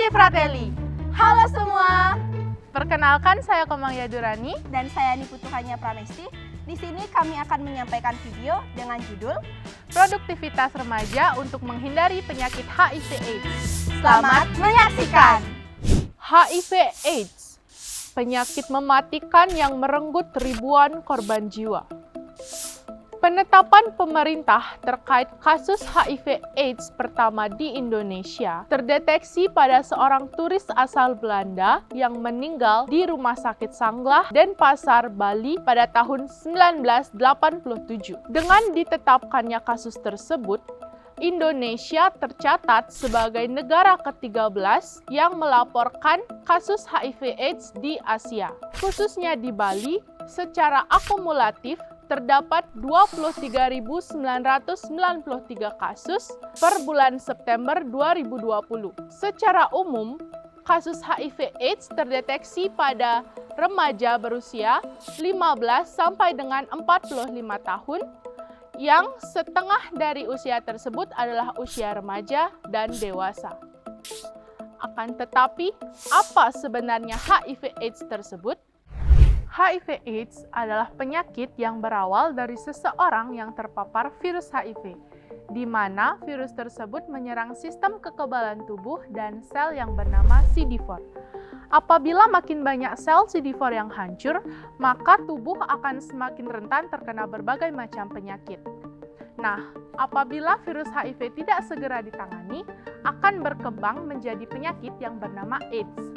Tutti Fratelli. Halo semua, Perkenalkan, saya Komang Yadurani. dan saya Niputuhanya Pramesti. Di sini kami akan menyampaikan video dengan judul Produktivitas remaja untuk menghindari penyakit HIV/AIDS. Selamat menyaksikan. HIV/AIDS, penyakit mematikan yang merenggut ribuan korban jiwa. Penetapan pemerintah terkait kasus HIV/AIDS pertama di Indonesia terdeteksi pada seorang turis asal Belanda yang meninggal di Rumah Sakit Sanglah, Denpasar, Bali pada tahun 1987. Dengan ditetapkannya kasus tersebut, Indonesia tercatat sebagai negara ke-13 yang melaporkan kasus HIV/AIDS di Asia. Khususnya di Bali, secara akumulatif terdapat 23.993 kasus per bulan September 2020. Secara umum, kasus HIV/AIDS terdeteksi pada remaja berusia 15 sampai dengan 45 tahun, yang setengah dari usia tersebut adalah usia remaja dan dewasa. Akan tetapi, apa sebenarnya HIV/AIDS tersebut? HIV/AIDS adalah penyakit yang berawal dari seseorang yang terpapar virus HIV, di mana virus tersebut menyerang sistem kekebalan tubuh dan sel yang bernama CD4. Apabila makin banyak sel CD4 yang hancur, maka tubuh akan semakin rentan terkena berbagai macam penyakit. Nah, apabila virus HIV tidak segera ditangani, akan berkembang menjadi penyakit yang bernama AIDS.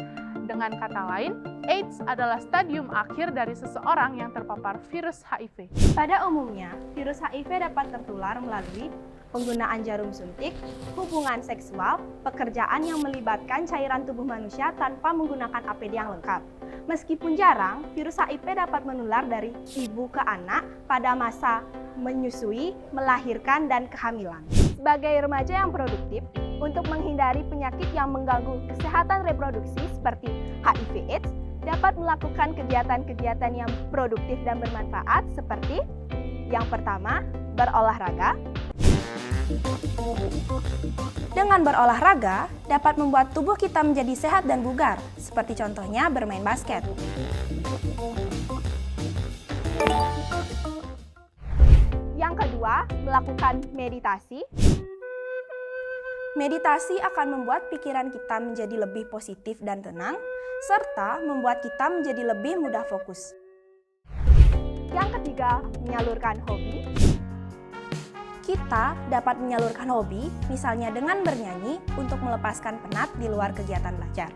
Dengan kata lain, AIDS adalah stadium akhir dari seseorang yang terpapar virus HIV. Pada umumnya, virus HIV dapat tertular melalui penggunaan jarum suntik, hubungan seksual, pekerjaan yang melibatkan cairan tubuh manusia tanpa menggunakan APD yang lengkap. Meskipun jarang, virus HIV dapat menular dari ibu ke anak pada masa menyusui, melahirkan, dan kehamilan. Sebagai remaja yang produktif, untuk menghindari penyakit yang mengganggu kesehatan reproduksi seperti HIV/AIDS, dapat melakukan kegiatan-kegiatan yang produktif dan bermanfaat seperti yang pertama, berolahraga. Dengan berolahraga, dapat membuat tubuh kita menjadi sehat dan bugar, seperti contohnya bermain basket. Yang kedua, melakukan meditasi. Meditasi akan membuat pikiran kita menjadi lebih positif dan tenang, serta membuat kita menjadi lebih mudah fokus. Yang ketiga, menyalurkan hobi. Kita dapat menyalurkan hobi, misalnya dengan bernyanyi untuk melepaskan penat di luar kegiatan belajar.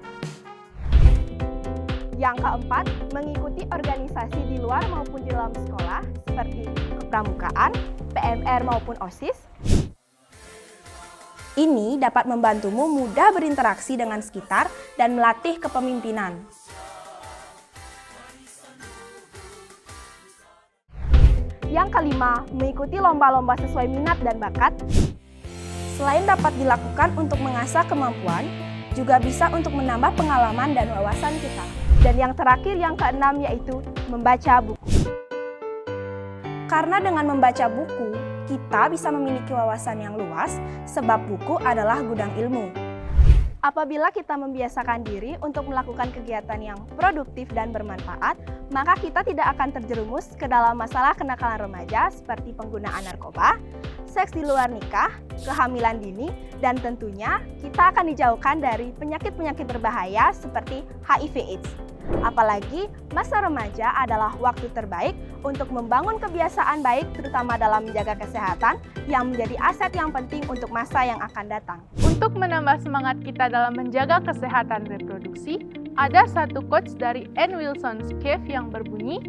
Yang keempat, mengikuti organisasi di luar maupun di dalam sekolah, seperti kepramukaan, PMR maupun OSIS. Ini dapat membantumu mudah berinteraksi dengan sekitar dan melatih kepemimpinan. Yang kelima, mengikuti lomba-lomba sesuai minat dan bakat. Selain dapat dilakukan untuk mengasah kemampuan, juga bisa untuk menambah pengalaman dan wawasan kita. Dan yang terakhir, yang keenam, yaitu membaca buku. Karena dengan membaca buku, kita bisa memiliki wawasan yang luas, sebab buku adalah gudang ilmu. Apabila kita membiasakan diri untuk melakukan kegiatan yang produktif dan bermanfaat, maka kita tidak akan terjerumus ke dalam masalah kenakalan remaja seperti penggunaan narkoba, seks di luar nikah, kehamilan dini, dan tentunya kita akan dijauhkan dari penyakit-penyakit berbahaya seperti HIV/AIDS. Apalagi masa remaja adalah waktu terbaik untuk membangun kebiasaan baik, terutama dalam menjaga kesehatan yang menjadi aset yang penting untuk masa yang akan datang. Untuk menambah semangat kita dalam menjaga kesehatan reproduksi, ada satu quotes dari Ann Wilson's Cave yang berbunyi,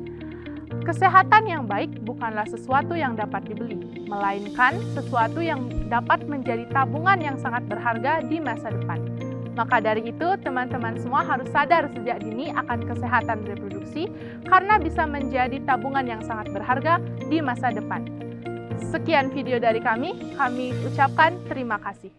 "Kesehatan yang baik bukanlah sesuatu yang dapat dibeli, melainkan sesuatu yang dapat menjadi tabungan yang sangat berharga di masa depan." Maka dari itu, teman-teman semua harus sadar sejak dini akan kesehatan reproduksi karena bisa menjadi tabungan yang sangat berharga di masa depan. Sekian video dari kami ucapkan terima kasih.